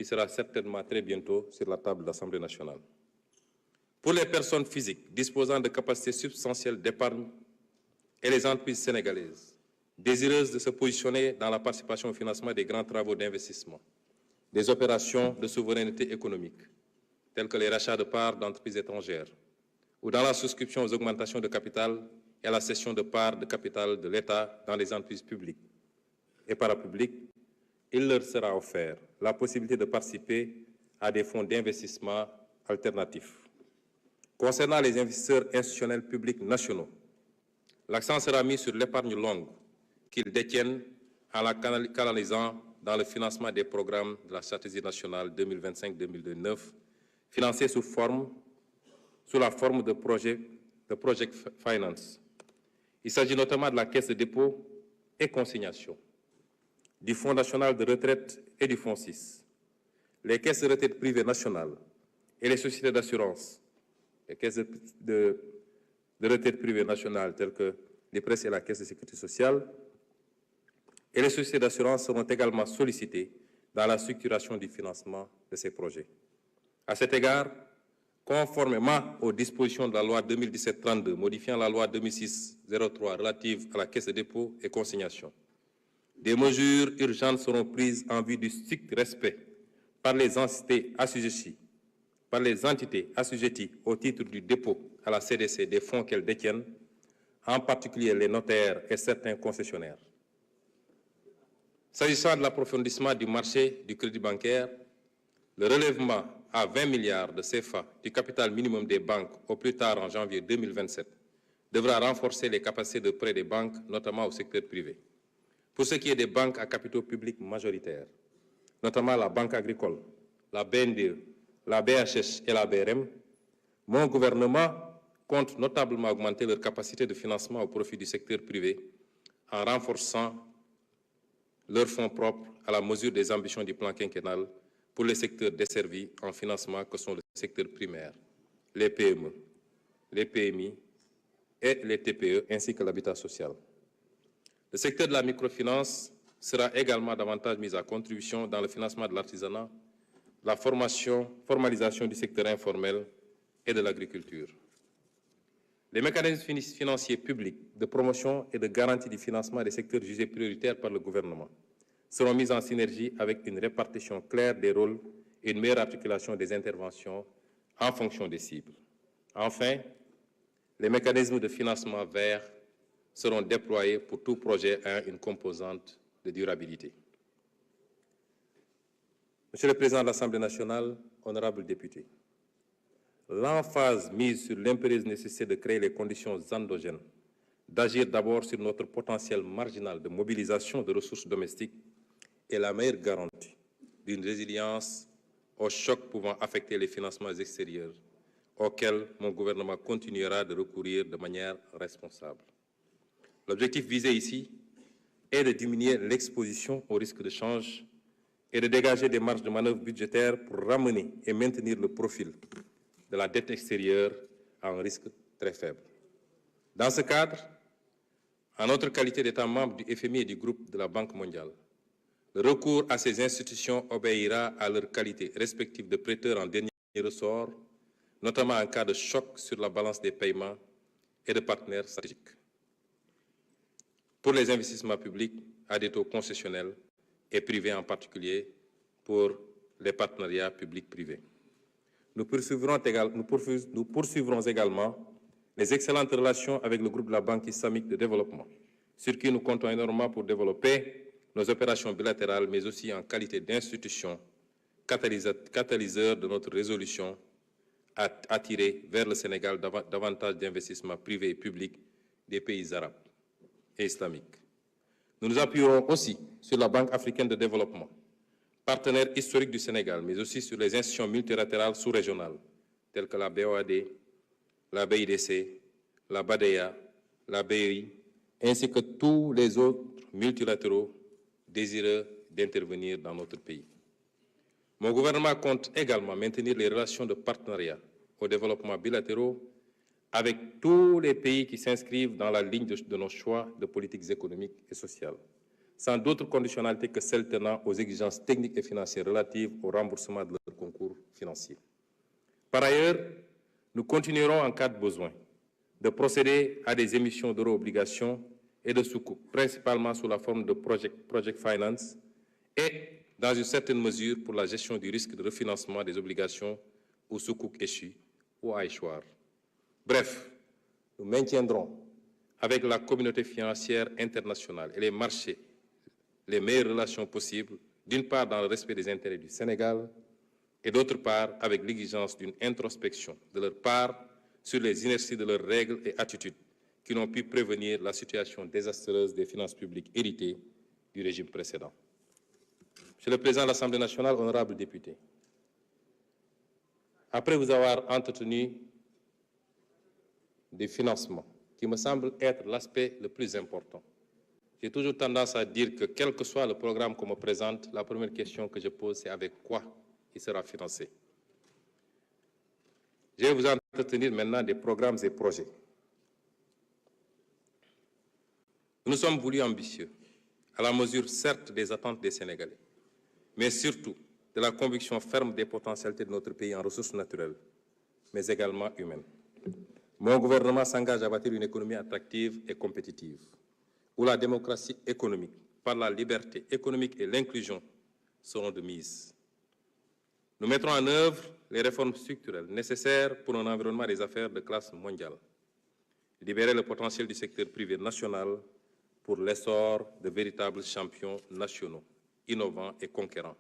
qui sera certainement très bientôt sur la table de l'Assemblée nationale. Pour les personnes physiques disposant de capacités substantielles d'épargne et les entreprises sénégalaises désireuses de se positionner dans la participation au financement des grands travaux d'investissement, des opérations de souveraineté économique, telles que les rachats de parts d'entreprises étrangères, ou dans la souscription aux augmentations de capital et à la cession de parts de capital de l'État dans les entreprises publiques et parapubliques, il leur sera offert la possibilité de participer à des fonds d'investissement alternatifs. Concernant les investisseurs institutionnels publics nationaux, l'accent sera mis sur l'épargne longue qu'ils détiennent en la canalisant dans le financement des programmes de la stratégie nationale 2025-2029, financés sous la forme de Project Finance. Il s'agit notamment de la Caisse de dépôt et consignation, du Fonds national de retraite et du Fonds 6, les caisses de retraite privées nationales et les sociétés d'assurance, les caisses de retraite privées nationales telles que l'IPRES et la Caisse de sécurité sociale, et les sociétés d'assurance seront également sollicitées dans la structuration du financement de ces projets. À cet égard, conformément aux dispositions de la loi 2017-32 modifiant la loi 2006-03 relative à la Caisse de dépôt et consignation, des mesures urgentes seront prises en vue du strict respect par les entités assujetties au titre du dépôt à la CDC des fonds qu'elles détiennent, en particulier les notaires et certains concessionnaires. S'agissant de l'approfondissement du marché du crédit bancaire, le relèvement à 20 milliards de CFA du capital minimum des banques au plus tard en janvier 2027 devra renforcer les capacités de prêt des banques, notamment au secteur privé. Pour ce qui est des banques à capitaux publics majoritaires, notamment la Banque agricole, la BNDE, la BHS et la BRM, mon gouvernement compte notablement augmenter leur capacité de financement au profit du secteur privé en renforçant leurs fonds propres à la mesure des ambitions du plan quinquennal pour les secteurs desservis en financement que sont le secteur primaire, les PME, les PMI et les TPE, ainsi que l'habitat social. Le secteur de la microfinance sera également davantage mis à contribution dans le financement de l'artisanat, la formalisation du secteur informel et de l'agriculture. Les mécanismes financiers publics de promotion et de garantie du financement des secteurs jugés prioritaires par le gouvernement seront mis en synergie avec une répartition claire des rôles et une meilleure articulation des interventions en fonction des cibles. Enfin, les mécanismes de financement vert seront déployés pour tout projet ayant une composante de durabilité. Monsieur le Président de l'Assemblée nationale, honorables députés, l'emphase mise sur l'impérieuse nécessité de créer les conditions endogènes, d'agir d'abord sur notre potentiel marginal de mobilisation de ressources domestiques est la meilleure garantie d'une résilience aux chocs pouvant affecter les financements extérieurs, auxquels mon gouvernement continuera de recourir de manière responsable. L'objectif visé ici est de diminuer l'exposition au risque de change et de dégager des marges de manœuvre budgétaires pour ramener et maintenir le profil de la dette extérieure à un risque très faible. Dans ce cadre, en notre qualité d'État membre du FMI et du groupe de la Banque mondiale, le recours à ces institutions obéira à leur qualité respective de prêteurs en dernier ressort, notamment en cas de choc sur la balance des paiements et de partenaires stratégiques. Pour les investissements publics à des taux concessionnels et privés en particulier pour les partenariats publics-privés. Nous poursuivrons également les excellentes relations avec le groupe de la Banque islamique de développement, sur qui nous comptons énormément pour développer nos opérations bilatérales, mais aussi en qualité d'institution catalyseur de notre résolution à attirer vers le Sénégal davantage d'investissements privés et publics des pays arabes et islamiques. Nous nous appuierons aussi sur la Banque africaine de développement, partenaire historique du Sénégal, mais aussi sur les institutions multilatérales sous-régionales, telles que la BOAD, la BIDC, la BADEA, la BEI, ainsi que tous les autres multilatéraux désireux d'intervenir dans notre pays. Mon gouvernement compte également maintenir les relations de partenariat au développement bilatéraux avec tous les pays qui s'inscrivent dans la ligne de nos choix de politiques économiques et sociales. sans d'autres conditionnalités que celles tenant aux exigences techniques et financières relatives au remboursement de leurs concours financiers. Par ailleurs, nous continuerons en cas de besoin de procéder à des émissions d'euro-obligations et de sukuk, principalement sous la forme de project finance et, dans une certaine mesure, pour la gestion du risque de refinancement des obligations ou sukuk échus ou à échoir. Bref, nous maintiendrons avec la communauté financière internationale et les marchés les meilleures relations possibles, d'une part dans le respect des intérêts du Sénégal et d'autre part avec l'exigence d'une introspection de leur part sur les inerties de leurs règles et attitudes qui n'ont pu prévenir la situation désastreuse des finances publiques héritées du régime précédent. Monsieur le Président de l'Assemblée nationale, honorables députés, après vous avoir entretenu des financements, qui me semble être l'aspect le plus important, j'ai toujours tendance à dire que quel que soit le programme qu'on me présente, la première question que je pose, c'est avec quoi il sera financé. Je vais vous entretenir maintenant des programmes et projets. Nous sommes voulus ambitieux, à la mesure certes des attentes des Sénégalais, mais surtout de la conviction ferme des potentialités de notre pays en ressources naturelles, mais également humaines. Mon gouvernement s'engage à bâtir une économie attractive et compétitive, où la démocratie économique, par la liberté économique et l'inclusion, seront de mise. Nous mettrons en œuvre les réformes structurelles nécessaires pour un environnement des affaires de classe mondiale, libérer le potentiel du secteur privé national pour l'essor de véritables champions nationaux, innovants et conquérants,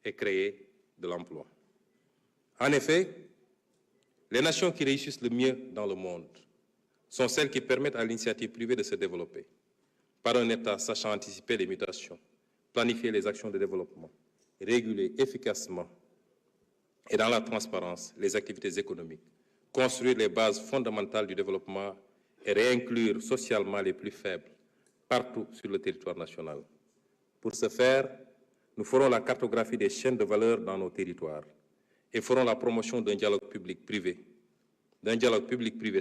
et créer de l'emploi. En effet, les nations qui réussissent le mieux dans le monde sont celles qui permettent à l'initiative privée de se développer, par un État sachant anticiper les mutations, planifier les actions de développement, réguler efficacement et dans la transparence les activités économiques, construire les bases fondamentales du développement et réinclure socialement les plus faibles partout sur le territoire national. Pour ce faire, nous ferons la cartographie des chaînes de valeur dans nos territoires et ferons la promotion d'un dialogue public-privé,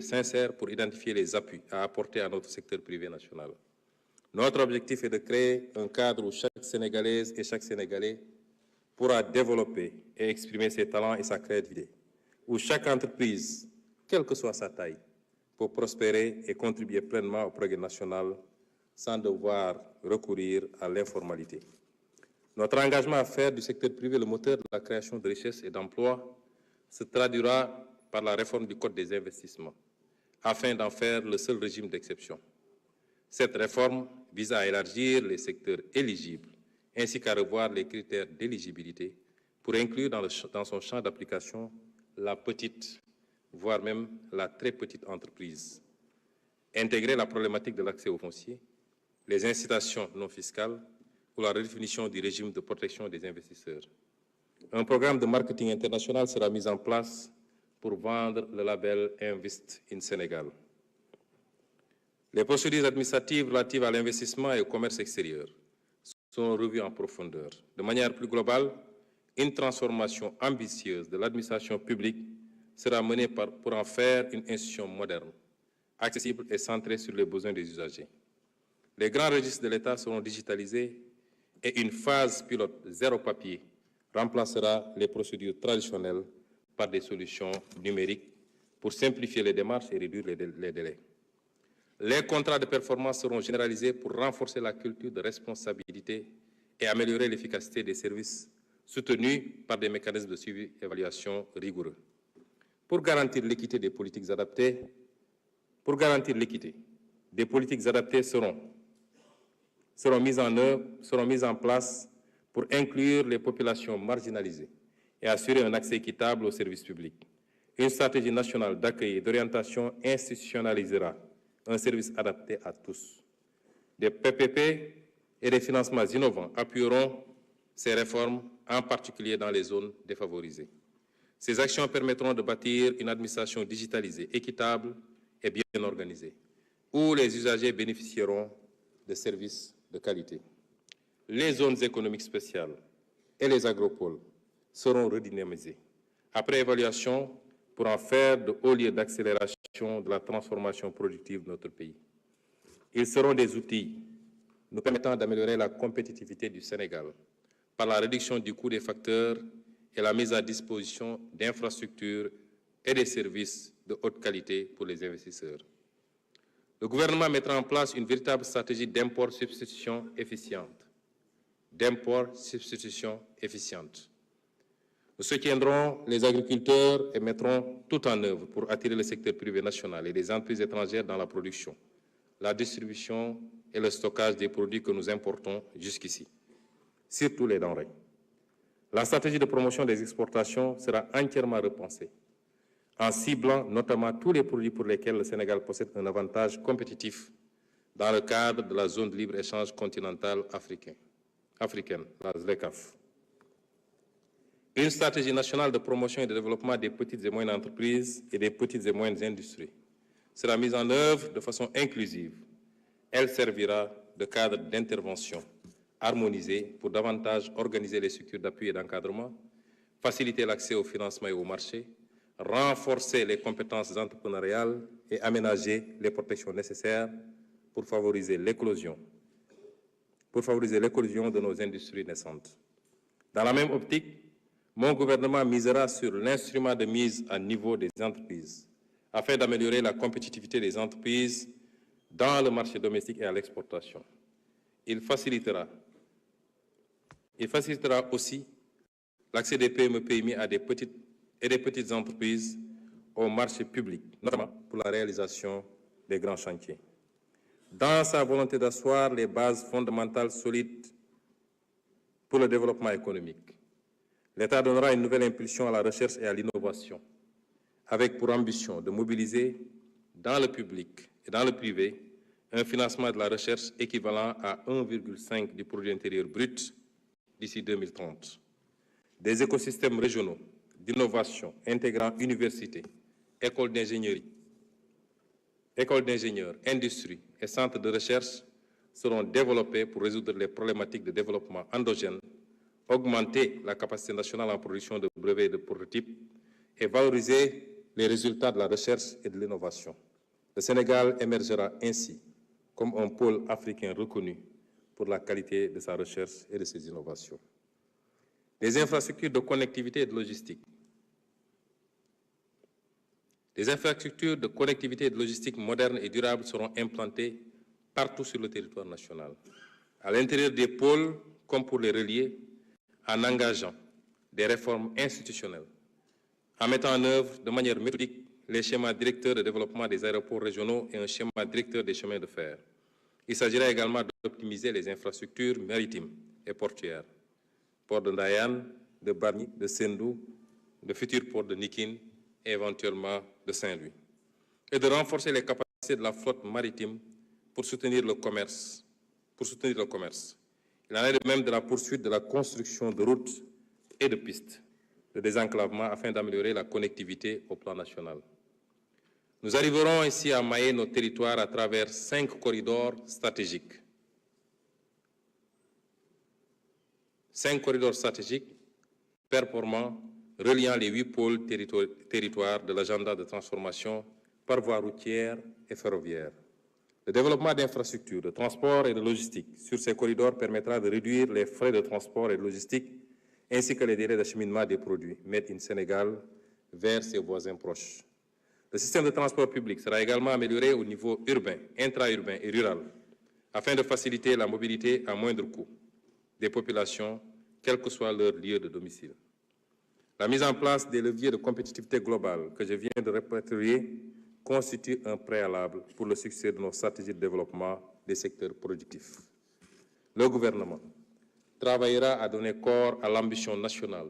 sincère pour identifier les appuis à apporter à notre secteur privé national. Notre objectif est de créer un cadre où chaque Sénégalaise et chaque Sénégalais pourra développer et exprimer ses talents et sa créativité, où chaque entreprise, quelle que soit sa taille, peut prospérer et contribuer pleinement au progrès national sans devoir recourir à l'informalité. Notre engagement à faire du secteur privé le moteur de la création de richesses et d'emplois se traduira par la réforme du Code des investissements, afin d'en faire le seul régime d'exception. Cette réforme vise à élargir les secteurs éligibles, ainsi qu'à revoir les critères d'éligibilité pour inclure dans son champ d'application la petite, voire même la très petite entreprise. Intégrer la problématique de l'accès au foncier, les incitations non fiscales ou la redéfinition du régime de protection des investisseurs. Un programme de marketing international sera mis en place pour vendre le label Invest in Sénégal. Les procédures administratives relatives à l'investissement et au commerce extérieur sont revues en profondeur. De manière plus globale, une transformation ambitieuse de l'administration publique sera menée pour en faire une institution moderne, accessible et centrée sur les besoins des usagers. Les grands registres de l'État seront digitalisés et une phase pilote zéro papier remplacera les procédures traditionnelles par des solutions numériques pour simplifier les démarches et réduire les délais. Les contrats de performance seront généralisés pour renforcer la culture de responsabilité et améliorer l'efficacité des services soutenus par des mécanismes de suivi et d'évaluation rigoureux. Pour garantir l'équité des politiques adaptées, des politiques adaptées seront mises en place pour inclure les populations marginalisées et assurer un accès équitable aux services publics. Une stratégie nationale d'accueil et d'orientation institutionnalisera un service adapté à tous. Des PPP et des financements innovants appuieront ces réformes, en particulier dans les zones défavorisées. Ces actions permettront de bâtir une administration digitalisée, équitable et bien organisée, où les usagers bénéficieront de services de qualité. Les zones économiques spéciales et les agropoles seront redynamisés, après évaluation pour en faire de hauts lieux d'accélération de la transformation productive de notre pays. Ils seront des outils nous permettant d'améliorer la compétitivité du Sénégal par la réduction du coût des facteurs et la mise à disposition d'infrastructures et des services de haute qualité pour les investisseurs. Le gouvernement mettra en place une véritable stratégie d'import-substitution efficiente. Nous soutiendrons les agriculteurs et mettrons tout en œuvre pour attirer le secteur privé national et les entreprises étrangères dans la production, la distribution et le stockage des produits que nous importons jusqu'ici, surtout les denrées. La stratégie de promotion des exportations sera entièrement repensée, en ciblant notamment tous les produits pour lesquels le Sénégal possède un avantage compétitif dans le cadre de la zone de libre-échange continentale africaine, la ZLECAf. Une stratégie nationale de promotion et de développement des petites et moyennes entreprises et des petites et moyennes industries sera mise en œuvre de façon inclusive. Elle servira de cadre d'intervention harmonisé pour davantage organiser les structures d'appui et d'encadrement, faciliter l'accès au financement et au marché, renforcer les compétences entrepreneuriales et aménager les protections nécessaires pour favoriser l'éclosion de nos industries naissantes. Dans la même optique, mon gouvernement misera sur l'instrument de mise à niveau des entreprises afin d'améliorer la compétitivité des entreprises dans le marché domestique et à l'exportation. Il facilitera aussi l'accès des PME-PMI à des petites entreprises au marché public, notamment pour la réalisation des grands chantiers. Dans sa volonté d'asseoir les bases fondamentales solides pour le développement économique, l'État donnera une nouvelle impulsion à la recherche et à l'innovation, avec pour ambition de mobiliser dans le public et dans le privé un financement de la recherche équivalent à 1,5 du produit intérieur brut d'ici 2030. Des écosystèmes régionaux d'innovation intégrant universités, écoles d'ingénierie, industries et centres de recherche seront développés pour résoudre les problématiques de développement endogène, augmenter la capacité nationale en production de brevets et de prototypes et valoriser les résultats de la recherche et de l'innovation. Le Sénégal émergera ainsi comme un pôle africain reconnu pour la qualité de sa recherche et de ses innovations. Les infrastructures de connectivité et de logistique. Les infrastructures de connectivité et de logistique modernes et durables seront implantées partout sur le territoire national, à l'intérieur des pôles comme pour les relier, en engageant des réformes institutionnelles, en mettant en œuvre de manière méthodique les schémas directeurs de développement des aéroports régionaux et un schéma directeur des chemins de fer. Il s'agira également d'optimiser les infrastructures maritimes et portuaires, port de Ndayane, de Bargny, de Sendou, de futurs ports de Nikin et éventuellement de Saint-Louis, et de renforcer les capacités de la flotte maritime pour soutenir le commerce. Il en est de même de la poursuite de la construction de routes et de pistes de désenclavement afin d'améliorer la connectivité au plan national. Nous arriverons ainsi à mailler nos territoires à travers 5 corridors stratégiques. 5 corridors stratégiques performants reliant les 8 pôles territoires de l'agenda de transformation par voie routière et ferroviaire. Le développement d'infrastructures de transport et de logistique sur ces corridors permettra de réduire les frais de transport et de logistique ainsi que les délais d'acheminement des produits Made in Sénégal vers ses voisins proches. Le système de transport public sera également amélioré au niveau urbain, intra-urbain et rural afin de faciliter la mobilité à moindre coût des populations, quel que soit leur lieu de domicile. La mise en place des leviers de compétitivité globale que je viens de répertorier constitue un préalable pour le succès de nos stratégies de développement des secteurs productifs. Le gouvernement travaillera à donner corps à l'ambition nationale